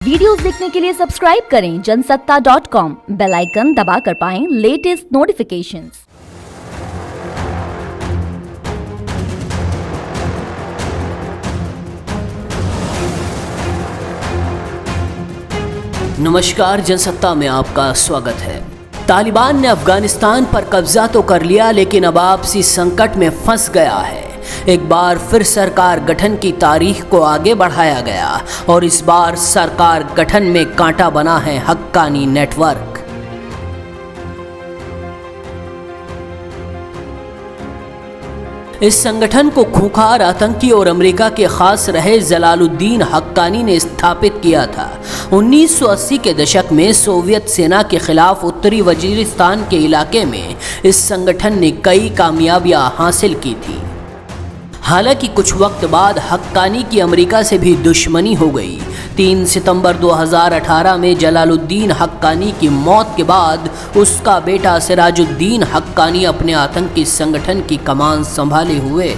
Videos देखने के लिए सब्सक्राइब करें जनसत्ता.com, बेल आइकन दबाकर पाएं लेटेस्ट नोटिफिकेशंस। नमस्कार, जनसत्ता में आपका स्वागत है। तालिबान ने अफगानिस्तान पर कब्जा तो कर लिया, लेकिन अब आपसी संकट में फंस गया है। एक बार फिर सरकार गठन की तारीख को आगे बढ़ाया गया और इस बार सरकार गठन में कांटा बना है हक्कानी नेटवर्क। इस संगठन को खूंखार आतंकी और अमेरिका के खास रहे जलालुद्दीन हक्कानी ने स्थापित किया था। 1980 के दशक में सोवियत सेना के खिलाफ उत्तरी वजीरिस्तान के इलाके में इस संगठन ने कई कामयाबियां हासिल की थी। हालांकि कुछ वक्त बाद हक्कानी की अमेरिका से भी दुश्मनी हो गई। 3 सितंबर 2018 में जलालुद्दीन हक्कानी की मौत के बाद उसका बेटा सिराजुद्दीन हक्कानी अपने आतंकी संगठन की कमान संभाले हुए।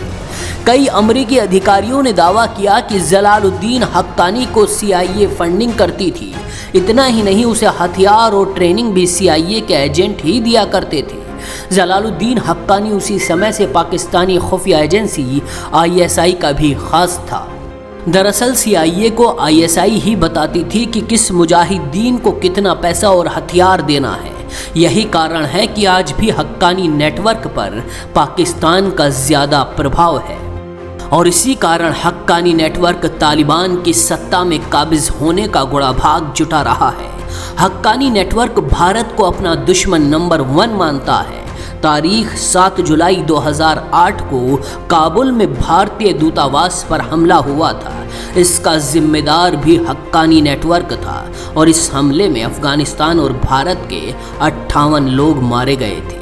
कई अमेरिकी अधिकारियों ने दावा किया कि जलालुद्दीन हक्कानी को CIA फंडिंग करती थी। इतना ही नहीं, उसे हथियार और ट्रेनिंग भी CIA के एजेंट ही दिया करते थे। जलालुद्दीन हक्कानी उसी समय से पाकिस्तानी खुफिया एजेंसी ISI का भी खास था। दरअसल CIA को ISI ही बताती थी कि किस मुजाहिदीन को कितना पैसा और हथियार देना है। यही कारण है कि आज भी हक्कानी नेटवर्क पर पाकिस्तान का ज्यादा प्रभाव है और इसी कारण हक्कानी नेटवर्क तालिबान की सत्ता में काबिज होने का गुड़ाभाग जुटा रहा है। हक्कानी नेटवर्क भारत को अपना दुश्मन नंबर 1 मानता है। तारीख 7 जुलाई 2008 को काबुल में भारतीय दूतावास पर हमला हुआ था। इसका जिम्मेदार भी हक्कानी नेटवर्क था और इस हमले में अफगानिस्तान और भारत के 58 लोग मारे गए थे।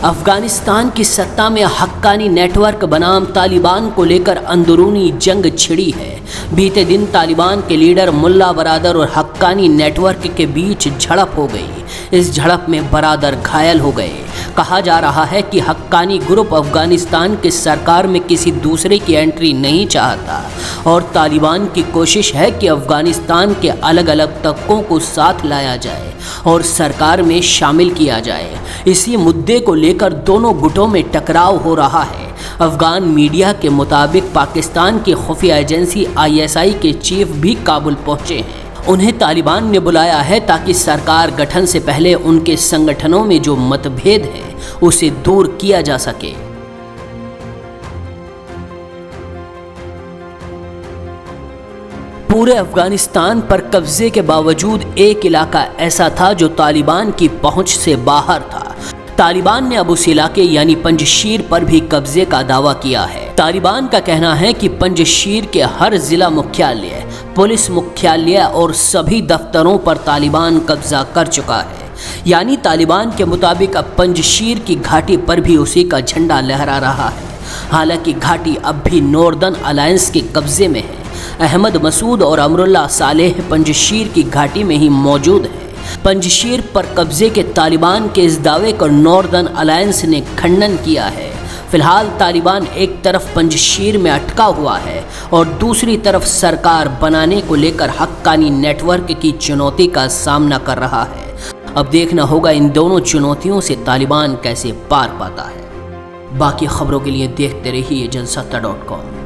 अफगानिस्तान की सत्ता में हक्कानी नेटवर्क बनाम तालिबान को लेकर अंदरूनी जंग छिड़ी है। बीते दिन तालिबान के लीडर मुल्ला बरादर और हक्कानी नेटवर्क के बीच झड़प हो गई। इस झड़प में बरादर घायल हो गए। कहा जा रहा है कि हक्कानी ग्रुप अफगानिस्तान की सरकार में किसी दूसरे की एंट्री नहीं चाहता और तालिबान की कोशिश है कि अफगानिस्तान के अलग अलग तबकों को साथ लाया जाए और सरकार में शामिल किया जाए। इसी मुद्दे को लेकर दोनों गुटों में टकराव हो रहा है। अफगान मीडिया के मुताबिक पाकिस्तान की खुफिया एजेंसी ISI के चीफ भी काबुल पहुंचे हैं। उन्हें तालिबान ने बुलाया है ताकि सरकार गठन से पहले उनके संगठनों में जो मतभेद है उसे दूर किया जा सके। पूरे अफगानिस्तान पर कब्जे के बावजूद एक इलाका ऐसा था जो तालिबान की पहुंच से बाहर था। तालिबान ने अब उस इलाके यानी पंजशीर पर भी कब्जे का दावा किया है। तालिबान का कहना है कि पंजशीर के हर जिला मुख्यालय, पुलिस मुख्यालय और सभी दफ्तरों पर तालिबान कब्जा कर चुका है। यानी तालिबान के मुताबिक अब पंजशीर की घाटी पर भी उसी का झंडा लहरा रहा है। हालांकि घाटी अब भी नॉर्दर्न अलायंस के कब्जे में है। अहमद मसूद और अमरुल्लाह सालेह पंजशीर की घाटी में ही मौजूद है। पंजशीर पर कब्जे के तालिबान के इस दावे को नॉर्दर्न अलायंस ने खंडन किया है। फिलहाल तालिबान एक तरफ पंजशीर में अटका हुआ है और दूसरी तरफ सरकार बनाने को लेकर हक्कानी नेटवर्क की चुनौती का सामना कर रहा है। अब देखना होगा इन दोनों चुनौतियों से तालिबान कैसे पार पाता है। बाकी खबरों के लिए देखते रहिए जनसत्ता.com।